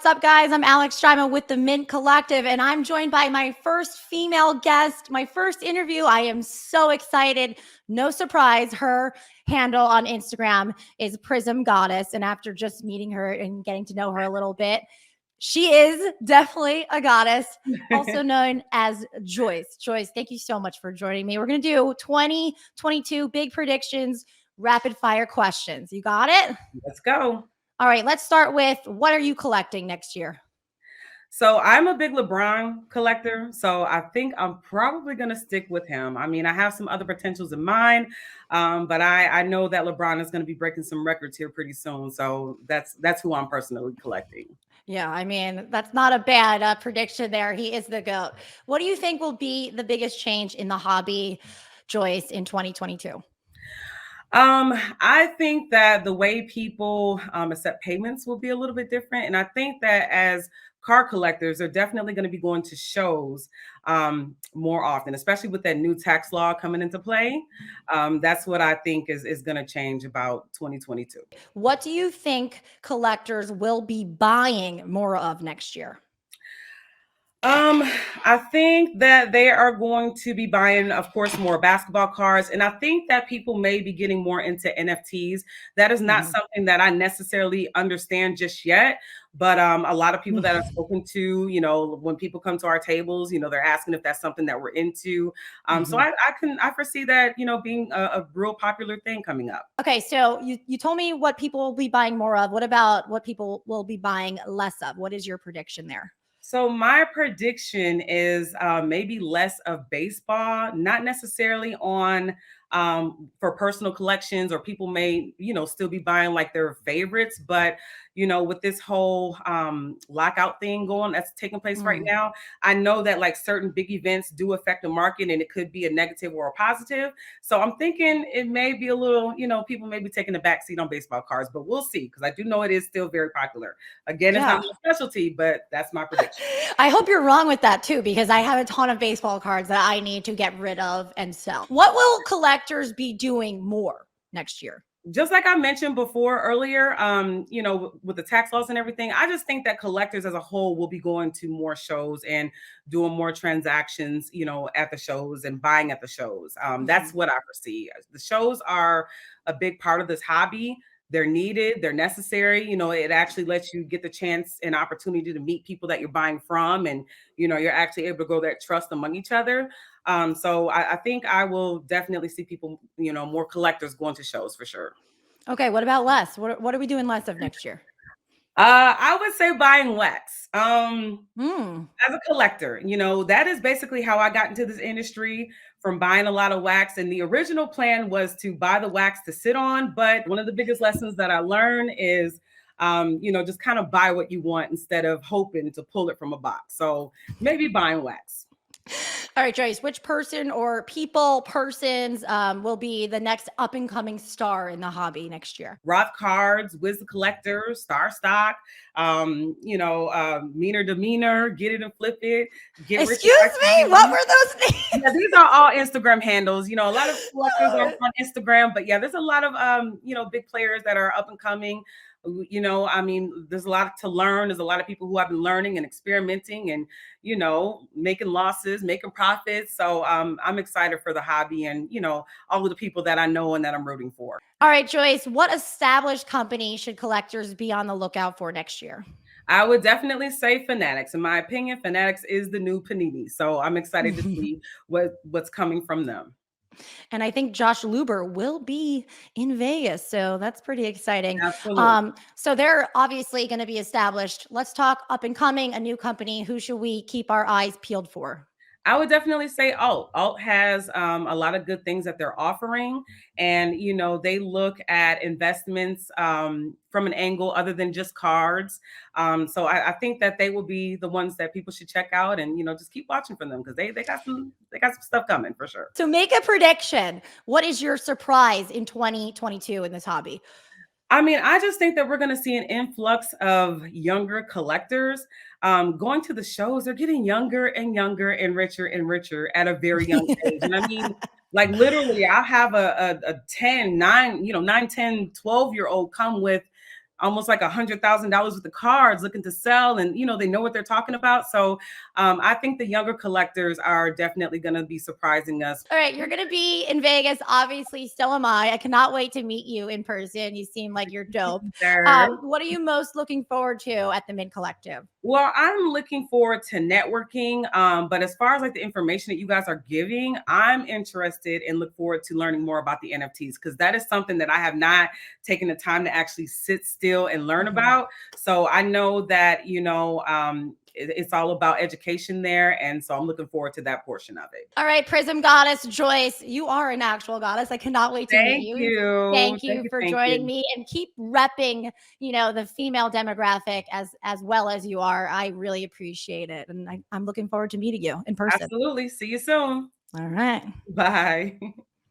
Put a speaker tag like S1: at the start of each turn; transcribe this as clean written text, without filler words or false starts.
S1: What's up, guys? I'm 𝐻𝐴𝐾𝐾𝐴𝑆 with the Mint Collective, and I'm joined by my first female guest, my first interview. I am so excited. No surprise, her handle on Instagram is PrizmGawdess, and after just meeting her and getting to know her a little bit, she is definitely a goddess, also known as Joyce. Joyce, thank you so much for joining me. We're going to do 2022 big predictions, rapid fire questions. You got it?
S2: Let's go.
S1: All right, let's start with, what are you collecting next year?
S2: So I'm a big LeBron collector, so I think I'm probably going to stick with him. I mean, I have some other potentials in mind, but I know that LeBron is going to be breaking some records here pretty soon. So that's who I'm personally collecting.
S1: Yeah, I mean, that's not a bad prediction there. He is the GOAT. What do you think will be the biggest change in the hobby, Joyce, in 2022?
S2: I think that the way people accept payments will be a little bit different. And I think that as car collectors, they're definitely going to be going to shows more often, especially with that new tax law coming into play. That's what I think is going to change about 2022.
S1: What do you think collectors will be buying more of next year?
S2: I think that they are going to be buying, of course, more basketball cards. And I think that people may be getting more into NFTs. That is not something that I necessarily understand just yet. But a lot of people that I've spoken to, when people come to our tables, they're asking if that's something that we're into. So I foresee that, being a real popular thing coming up.
S1: Okay, so you told me what people will be buying more of. What about what people will be buying less of? What is your prediction there?
S2: So my prediction is maybe less of baseball, not necessarily on for personal collections, or people may, still be buying like their favorites. But, with this whole lockout thing that's taking place right now, I know that like certain big events do affect the market, and it could be a negative or a positive. So I'm thinking it may be a little, people may be taking a back seat on baseball cards, but we'll see, because I do know it is still very popular. Again, it's not my specialty, but that's my prediction.
S1: I hope you're wrong with that too, because I have a ton of baseball cards that I need to get rid of and sell. What will collectors be doing more next year?
S2: Just like I mentioned before earlier, with the tax laws and everything, I just think that collectors as a whole will be going to more shows and doing more transactions, at the shows and buying at the shows. That's what I foresee. The shows are a big part of this hobby. They're needed, they're necessary. It actually lets you get the chance and opportunity to meet people that you're buying from, and you're actually able to grow that trust among each other. So I think I will definitely see people, more collectors going to shows for sure.
S1: Okay, what about less? What are we doing less of next year?
S2: I would say buying wax. As a collector, that is basically how I got into this industry, from buying a lot of wax. And the original plan was to buy the wax to sit on. But one of the biggest lessons that I learned is, just kind of buy what you want instead of hoping to pull it from a box. So maybe buying wax.
S1: All right, Joyce, which persons will be the next up and coming star in the hobby next year?
S2: Roth cards, Wiz the Collector, Star Stock, Meaner Demeanor, Get It and Flip It.
S1: Excuse me, what were those names?
S2: Yeah, these are all Instagram handles. A lot of collectors are on Instagram, but yeah, there's a lot of big players that are up and coming. There's a lot to learn. There's a lot of people who have been learning and experimenting and, making losses, making profits. So I'm excited for the hobby and, all of the people that I know and that I'm rooting for.
S1: All right, Joyce, what established company should collectors be on the lookout for next year?
S2: I would definitely say Fanatics. In my opinion, Fanatics is the new Panini. So I'm excited to see what's coming from them.
S1: And I think 𝐺𝐻𝐿UBER will be in Vegas. So that's pretty exciting.
S2: Absolutely.
S1: So they're obviously going to be established. Let's talk up and coming, a new company. Who should we keep our eyes peeled for?
S2: I would definitely say Alt. Alt has a lot of good things that they're offering. And, they look at investments from an angle other than just cards. So I think that they will be the ones that people should check out and, just keep watching for them, because they got some stuff coming for sure.
S1: So make a prediction. What is your surprise in 2022 in this hobby?
S2: I just think that we're going to see an influx of younger collectors going to the shows. They're getting younger and younger and richer at a very young age. And like literally, I have a 10, 9, 9, 10, 12-year-old come with almost like $100,000 with the cards looking to sell, and they know what they're talking about. So I think the younger collectors are definitely going to be surprising us.
S1: All right, you're going to be in Vegas. Obviously, so am I. I cannot wait to meet you in person. You seem like you're dope. What are you most looking forward to at the Mint Collective?
S2: Well, I'm looking forward to networking. But as far as like the information that you guys are giving, I'm interested and look forward to learning more about the NFTs, because that is something that I have not taken the time to actually sit still and learn about. So I know that, it's all about education there. And so I'm looking forward to that portion of it.
S1: All right, PrizmGawdess Joyce, you are an actual goddess. I cannot wait to meet you. Thank you for joining me, and keep repping, the female demographic as well as you are. I really appreciate it. And I'm looking forward to meeting you in person.
S2: Absolutely. See you soon.
S1: All right.
S2: Bye.